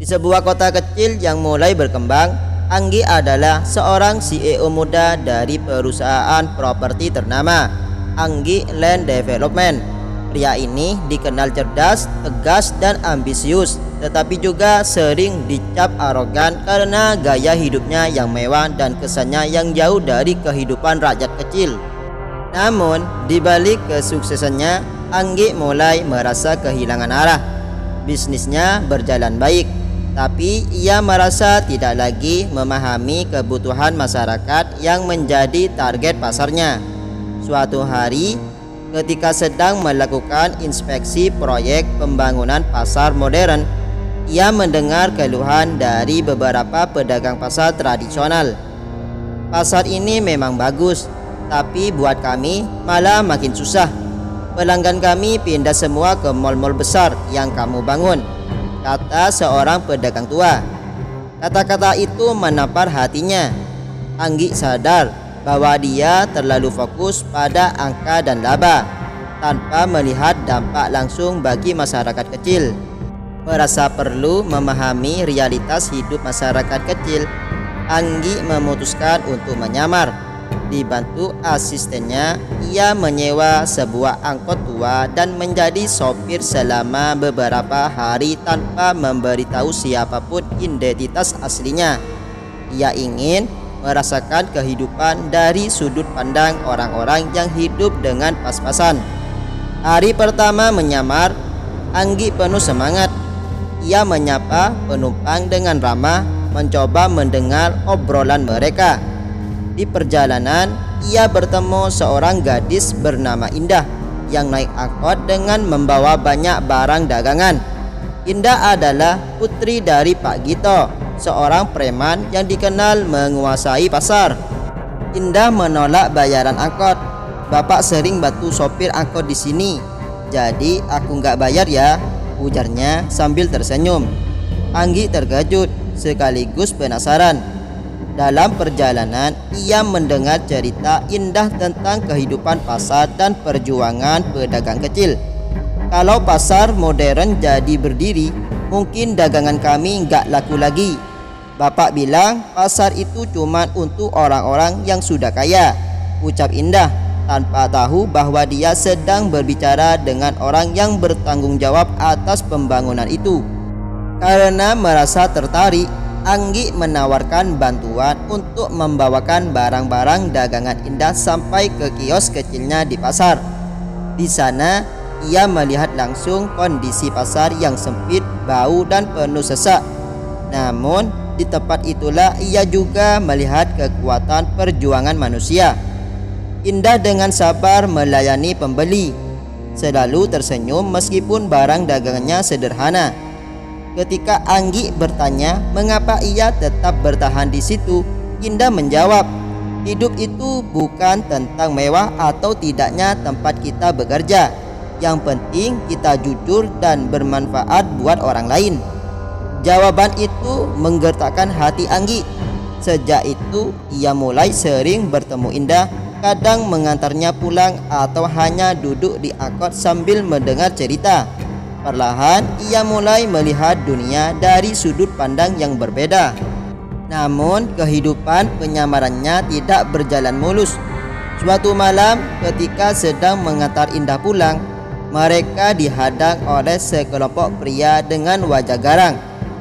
Di sebuah kota kecil yang mulai berkembang, Anggi adalah seorang CEO muda dari perusahaan properti ternama, Anggi Land Development. Pria ini dikenal cerdas, tegas, dan ambisius, tetapi juga sering dicap arogan karena gaya hidupnya yang mewah dan kesannya yang jauh dari kehidupan rakyat kecil. Namun, di balik kesuksesannya, Anggi mulai merasa kehilangan arah. Bisnisnya berjalan baik, tapi ia merasa tidak lagi memahami kebutuhan masyarakat yang menjadi target pasarnya. Suatu hari, ketika sedang melakukan inspeksi proyek pembangunan pasar modern, ia mendengar keluhan dari beberapa pedagang pasar tradisional. "Pasar ini memang bagus, tapi buat kami malah makin susah. Pelanggan kami pindah semua ke mal-mal besar yang kamu bangun," kata seorang pedagang tua. Kata-kata itu menampar hatinya. Anggi sadar bahwa dia terlalu fokus pada angka dan laba, tanpa melihat dampak langsung bagi masyarakat kecil. Merasa perlu memahami realitas hidup masyarakat kecil, Anggi memutuskan untuk menyamar. Dibantu asistennya, ia menyewa sebuah angkot tua dan menjadi sopir selama beberapa hari tanpa memberitahu siapapun identitas aslinya. Ia ingin merasakan kehidupan dari sudut pandang orang-orang yang hidup dengan pas-pasan. Hari pertama menyamar, Anggi penuh semangat. Ia menyapa penumpang dengan ramah, mencoba mendengar obrolan mereka. Di perjalanan, ia bertemu seorang gadis bernama Indah yang naik angkot dengan membawa banyak barang dagangan. Indah adalah putri dari Pak Gito, seorang preman yang dikenal menguasai pasar. Indah menolak bayaran angkot. "Bapak sering bantu sopir angkot di sini, jadi aku nggak bayar ya," ujarnya sambil tersenyum. Anggi terkejut sekaligus penasaran. Dalam perjalanan, ia mendengar cerita Indah tentang kehidupan pasar dan perjuangan pedagang kecil. "Kalau pasar modern jadi berdiri, mungkin dagangan kami nggak laku lagi. Bapak bilang pasar itu cuma untuk orang-orang yang sudah kaya," ucap Indah, tanpa tahu bahwa dia sedang berbicara dengan orang yang bertanggung jawab atas pembangunan itu. Karena merasa tertarik, Anggi menawarkan bantuan untuk membawakan barang-barang dagangan Indah sampai ke kios kecilnya di pasar. Di sana, ia melihat langsung kondisi pasar yang sempit, bau, dan penuh sesak. Namun, di tempat itulah ia juga melihat kekuatan perjuangan manusia. Indah dengan sabar melayani pembeli, selalu tersenyum meskipun barang dagangannya sederhana. Ketika Anggi bertanya mengapa ia tetap bertahan di situ, Indah menjawab, "Hidup itu bukan tentang mewah atau tidaknya tempat kita bekerja. Yang penting kita jujur dan bermanfaat buat orang lain." Jawaban itu menggetarkan hati Anggi. Sejak itu ia mulai sering bertemu Indah, kadang mengantarnya pulang atau hanya duduk di angkot sambil mendengar cerita. Perlahan ia mulai melihat dunia dari sudut pandang yang berbeda. Namun kehidupan penyamarannya tidak berjalan mulus. Suatu malam ketika sedang mengantar Indah pulang, mereka dihadang oleh sekelompok pria dengan wajah garang.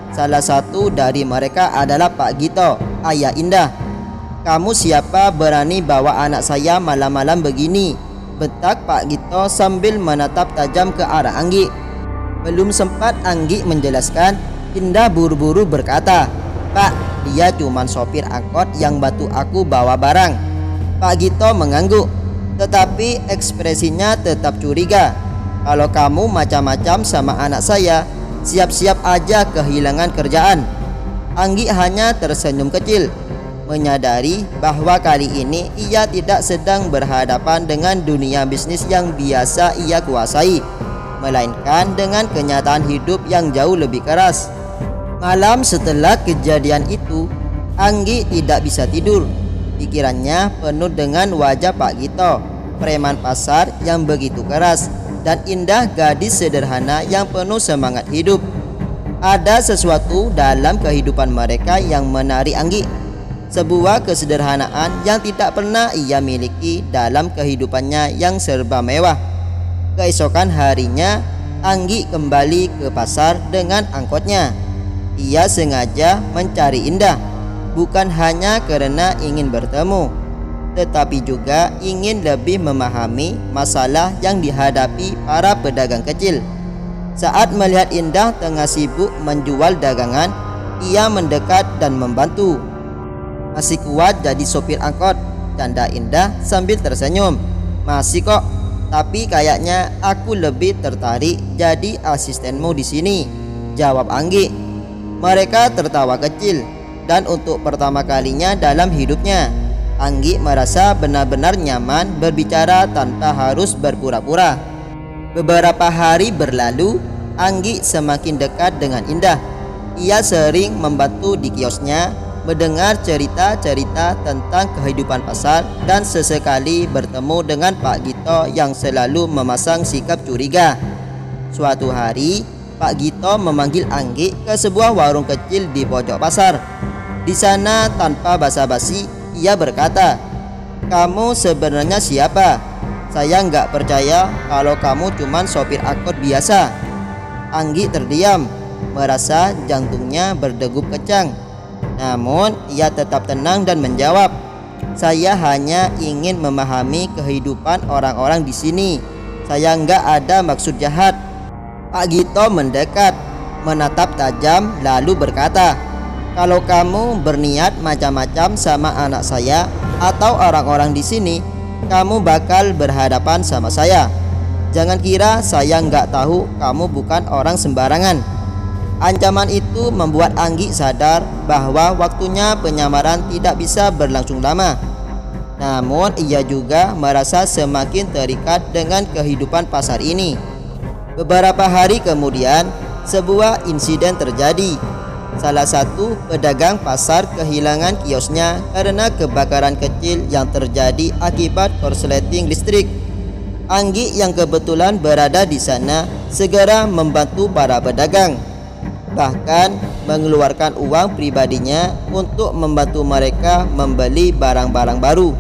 Salah satu dari mereka adalah Pak Gito, ayah Indah. "Kamu siapa berani bawa anak saya malam-malam begini?" bentak Pak Gito sambil menatap tajam ke arah Anggi. Belum sempat Anggi menjelaskan, Indah buru-buru berkata, "Pak, dia cuma sopir angkot yang bantu aku bawa barang." Pak Gito mengangguk, tetapi ekspresinya tetap curiga. "Kalau kamu macam-macam sama anak saya, siap-siap aja kehilangan kerjaan." Anggi hanya tersenyum kecil, menyadari bahwa kali ini ia tidak sedang berhadapan dengan dunia bisnis yang biasa ia kuasai, melainkan dengan kenyataan hidup yang jauh lebih keras. Malam setelah kejadian itu, Anggi tidak bisa tidur. Pikirannya penuh dengan wajah Pak Gito, preman pasar yang begitu keras, dan Indah, gadis sederhana yang penuh semangat hidup. Ada sesuatu dalam kehidupan mereka yang menarik Anggi. Sebuah kesederhanaan yang tidak pernah ia miliki dalam kehidupannya yang serba mewah. Keesokan harinya, Anggi kembali ke pasar dengan angkotnya. Ia sengaja mencari Indah, bukan hanya karena ingin bertemu, tetapi juga ingin lebih memahami masalah yang dihadapi para pedagang kecil. Saat melihat Indah tengah sibuk menjual dagangan, ia mendekat dan membantu. "Masih kuat jadi sopir angkot?" canda Indah sambil tersenyum. "Masih kok, tapi kayaknya aku lebih tertarik jadi asistenmu di sini," jawab Anggi. Mereka tertawa kecil, dan untuk pertama kalinya dalam hidupnya, Anggi merasa benar-benar nyaman berbicara tanpa harus berpura-pura. Beberapa hari berlalu, Anggi semakin dekat dengan Indah. Ia sering membantu di kiosnya, mendengar cerita-cerita tentang kehidupan pasar, dan sesekali bertemu dengan Pak Gito yang selalu memasang sikap curiga. Suatu hari, Pak Gito memanggil Anggi ke sebuah warung kecil di pojok pasar. Di sana tanpa basa-basi, ia berkata, "Kamu sebenarnya siapa? Saya nggak percaya kalau kamu cuman sopir angkot biasa." Anggi terdiam, merasa jantungnya berdegup kencang. Namun ia tetap tenang dan menjawab, "Saya hanya ingin memahami kehidupan orang-orang di sini. Saya nggak ada maksud jahat." Pak Gito mendekat, menatap tajam lalu berkata, "Kalau kamu berniat macam-macam sama anak saya atau orang-orang di sini, kamu bakal berhadapan sama saya. Jangan kira saya nggak tahu kamu bukan orang sembarangan." Ancaman itu membuat Anggi sadar bahwa waktunya penyamaran tidak bisa berlangsung lama. Namun ia juga merasa semakin terikat dengan kehidupan pasar ini. Beberapa hari kemudian, sebuah insiden terjadi. Salah satu pedagang pasar kehilangan kiosnya karena kebakaran kecil yang terjadi akibat korsleting listrik. Anggi yang kebetulan berada di sana segera membantu para pedagang, bahkan mengeluarkan uang pribadinya untuk membantu mereka membeli barang-barang baru.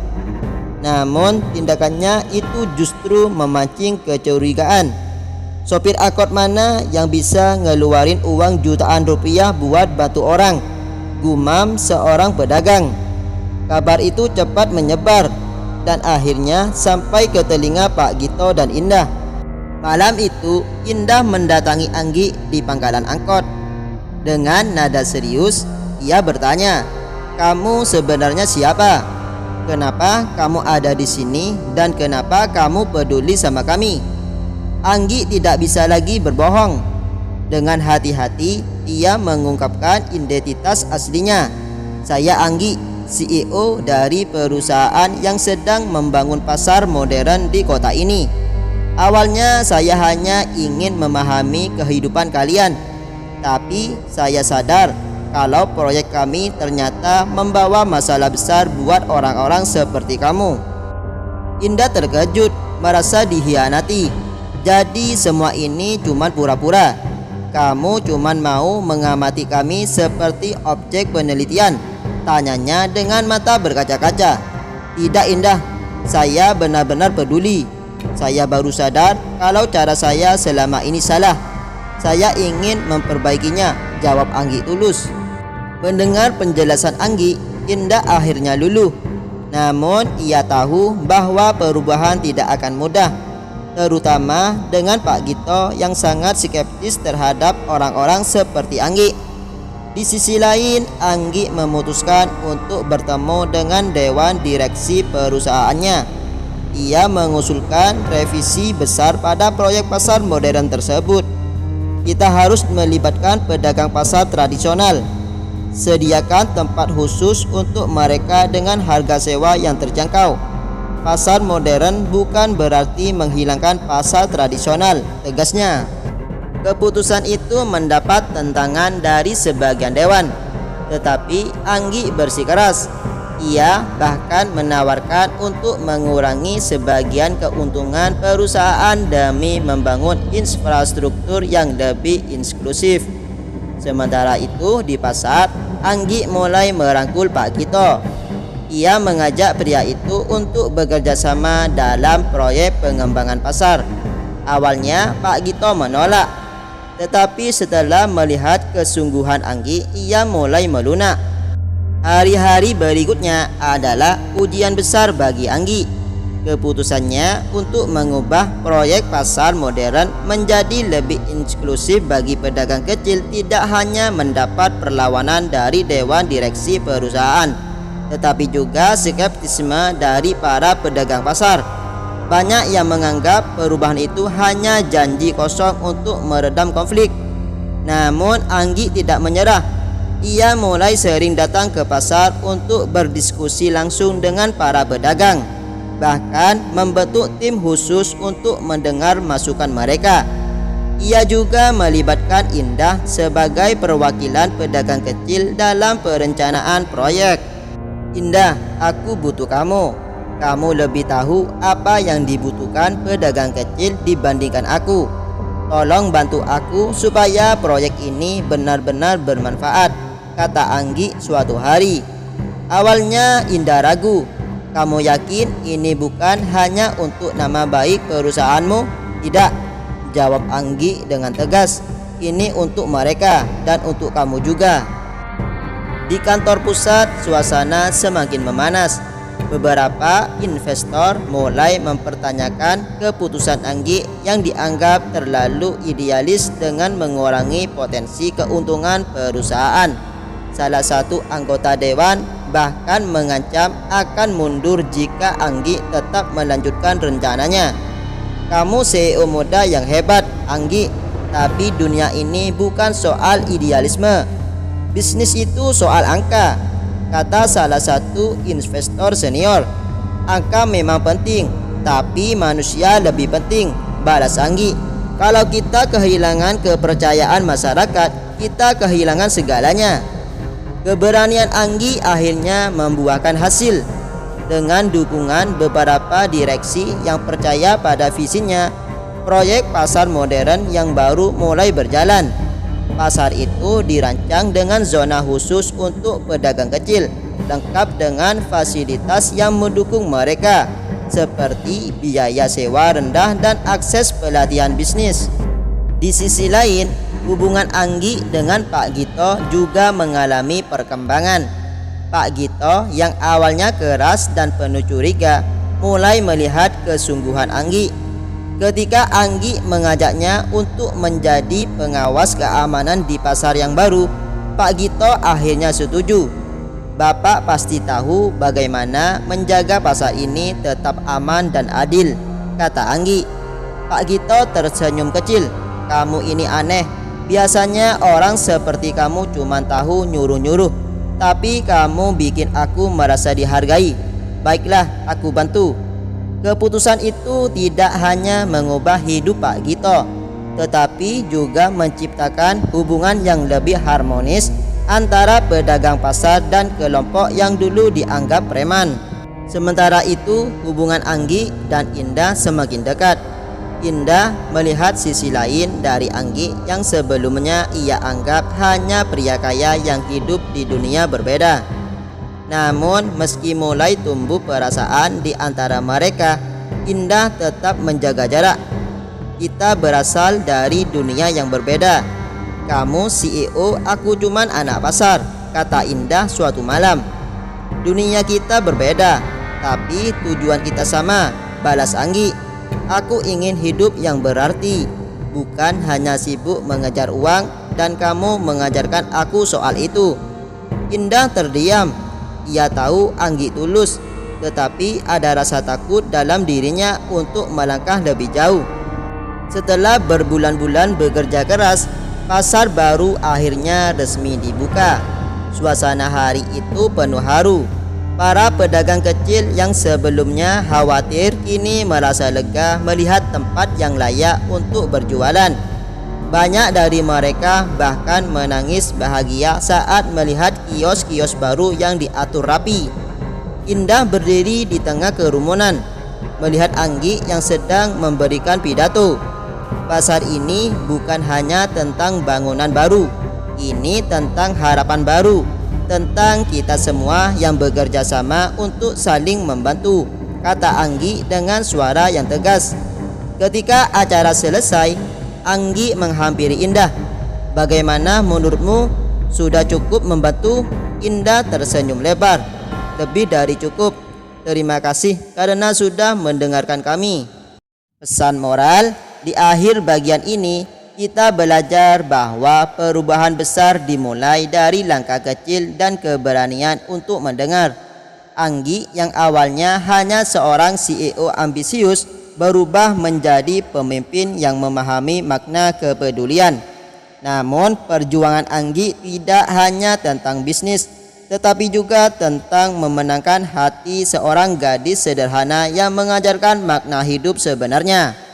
Namun tindakannya itu justru memancing kecurigaan. Sopir angkot mana yang bisa ngeluarin uang jutaan rupiah buat bantu orang? Gumam seorang pedagang. Kabar itu cepat menyebar dan akhirnya sampai ke telinga Pak Gito dan Indah. Malam itu Indah mendatangi Anggi di pangkalan angkot. Dengan nada serius ia bertanya, "Kamu sebenarnya siapa? Kenapa kamu ada di sini dan kenapa kamu peduli sama kami?" Anggi tidak bisa lagi berbohong. Dengan hati-hati ia mengungkapkan identitas aslinya. "Saya Anggi, CEO dari perusahaan yang sedang membangun pasar modern di kota ini. Awalnya saya hanya ingin memahami kehidupan kalian, tapi saya sadar kalau proyek kami ternyata membawa masalah besar buat orang-orang seperti kamu." Indah terkejut, merasa dihianati. "Jadi semua ini cuma pura-pura? Kamu cuma mau mengamati kami seperti objek penelitian?" tanyanya dengan mata berkaca-kaca. "Tidak Indah, saya benar-benar peduli. Saya baru sadar kalau cara saya selama ini salah. Saya ingin memperbaikinya," jawab Anggi tulus. Mendengar penjelasan Anggi, Indah akhirnya luluh. Namun ia tahu bahwa perubahan tidak akan mudah, terutama dengan Pak Gito yang sangat skeptis terhadap orang-orang seperti Anggi. Di sisi lain, Anggi memutuskan untuk bertemu dengan dewan direksi perusahaannya. Ia mengusulkan revisi besar pada proyek pasar modern tersebut. "Kita harus melibatkan pedagang pasar tradisional. Sediakan tempat khusus untuk mereka dengan harga sewa yang terjangkau. Pasar modern bukan berarti menghilangkan pasar tradisional," tegasnya. Keputusan itu mendapat tentangan dari sebagian dewan, tetapi Anggi bersikeras. Ia bahkan menawarkan untuk mengurangi sebagian keuntungan perusahaan demi membangun infrastruktur yang lebih inklusif. Sementara itu di pasar, Anggi mulai merangkul Pak Gito. Ia mengajak pria itu untuk bekerja sama dalam proyek pengembangan pasar. Awalnya Pak Gito menolak, tetapi setelah melihat kesungguhan Anggi, ia mulai melunak. Hari-hari berikutnya adalah ujian besar bagi Anggi. Keputusannya untuk mengubah proyek pasar modern menjadi lebih inklusif bagi pedagang kecil tidak hanya mendapat perlawanan dari dewan direksi perusahaan, tetapi juga skeptisisme dari para pedagang pasar. Banyak yang menganggap perubahan itu hanya janji kosong untuk meredam konflik. Namun Anggi tidak menyerah. Ia mulai sering datang ke pasar untuk berdiskusi langsung dengan para pedagang, bahkan membentuk tim khusus untuk mendengar masukan mereka. Ia juga melibatkan Indah sebagai perwakilan pedagang kecil dalam perencanaan proyek. Indah, aku butuh kamu. Kamu lebih tahu apa yang dibutuhkan pedagang kecil dibandingkan aku. Tolong bantu aku supaya proyek ini benar-benar bermanfaat, kata Anggi suatu hari. Awalnya Indah ragu. Kamu yakin ini bukan hanya untuk nama baik perusahaanmu? Tidak, jawab Anggi dengan tegas. Ini untuk mereka dan untuk kamu juga. Di kantor pusat, suasana semakin memanas. Beberapa investor mulai mempertanyakan keputusan Anggi yang dianggap terlalu idealis dengan mengurangi potensi keuntungan perusahaan. Salah satu anggota dewan bahkan mengancam akan mundur jika Anggi tetap melanjutkan rencananya. Kamu CEO muda yang hebat, Anggi, tapi dunia ini bukan soal idealisme. Bisnis itu soal angka, kata salah satu investor senior. Angka memang penting, tapi manusia lebih penting, balas Anggi. Kalau kita kehilangan kepercayaan masyarakat, kita kehilangan segalanya. Keberanian Anggi akhirnya membuahkan hasil. Dengan dukungan beberapa direksi yang percaya pada visinya, proyek pasar modern yang baru mulai berjalan. Pasar itu dirancang dengan zona khusus untuk pedagang kecil, lengkap dengan fasilitas yang mendukung mereka, seperti biaya sewa rendah dan akses pelatihan bisnis. Di sisi lain, hubungan Anggi dengan Pak Gito juga mengalami perkembangan. Pak Gito yang awalnya keras dan penuh curiga mulai melihat kesungguhan Anggi. Ketika Anggi mengajaknya untuk menjadi pengawas keamanan di pasar yang baru, Pak Gito akhirnya setuju. Bapak pasti tahu bagaimana menjaga pasar ini tetap aman dan adil, kata Anggi. Pak Gito tersenyum kecil. Kamu ini aneh. Biasanya orang seperti kamu cuma tahu nyuruh-nyuruh, tapi kamu bikin aku merasa dihargai. Baiklah, aku bantu. Keputusan itu tidak hanya mengubah hidup Pak Gito, tetapi juga menciptakan hubungan yang lebih harmonis antara pedagang pasar dan kelompok yang dulu dianggap preman. Sementara itu, hubungan Anggi dan Indah semakin dekat. Indah melihat sisi lain dari Anggi yang sebelumnya ia anggap hanya pria kaya yang hidup di dunia berbeda. Namun meski mulai tumbuh perasaan di antara mereka, Indah tetap menjaga jarak. Kita berasal dari dunia yang berbeda. Kamu CEO, aku cuman anak pasar, kata Indah suatu malam. Dunia kita berbeda, tapi tujuan kita sama, balas Anggi. Aku ingin hidup yang berarti, bukan hanya sibuk mengejar uang, dan kamu mengajarkan aku soal itu. Indah terdiam. Ia tahu Anggi tulus, tetapi ada rasa takut dalam dirinya untuk melangkah lebih jauh. Setelah berbulan-bulan bekerja keras, pasar baru akhirnya resmi dibuka. Suasana hari itu penuh haru. Para pedagang kecil yang sebelumnya khawatir kini merasa lega melihat tempat yang layak untuk berjualan. Banyak dari mereka bahkan menangis bahagia saat melihat kios-kios baru yang diatur rapi. Indah berdiri di tengah kerumunan, melihat Anggi yang sedang memberikan pidato. Pasar ini bukan hanya tentang bangunan baru, Ini tentang harapan baru, tentang kita semua yang bekerja sama untuk saling membantu, kata Anggi dengan suara yang tegas. Ketika acara selesai, Anggi menghampiri Indah. Bagaimana menurutmu? Sudah cukup membantu? Indah tersenyum lebar. Lebih dari cukup. Terima kasih karena sudah mendengarkan kami. Pesan moral, di akhir bagian ini kita belajar bahwa perubahan besar dimulai dari langkah kecil dan keberanian untuk mendengar. Anggi yang awalnya hanya seorang CEO ambisius berubah menjadi pemimpin yang memahami makna kepedulian. Namun perjuangan Anggi tidak hanya tentang bisnis, tetapi juga tentang memenangkan hati seorang gadis sederhana yang mengajarkan makna hidup sebenarnya.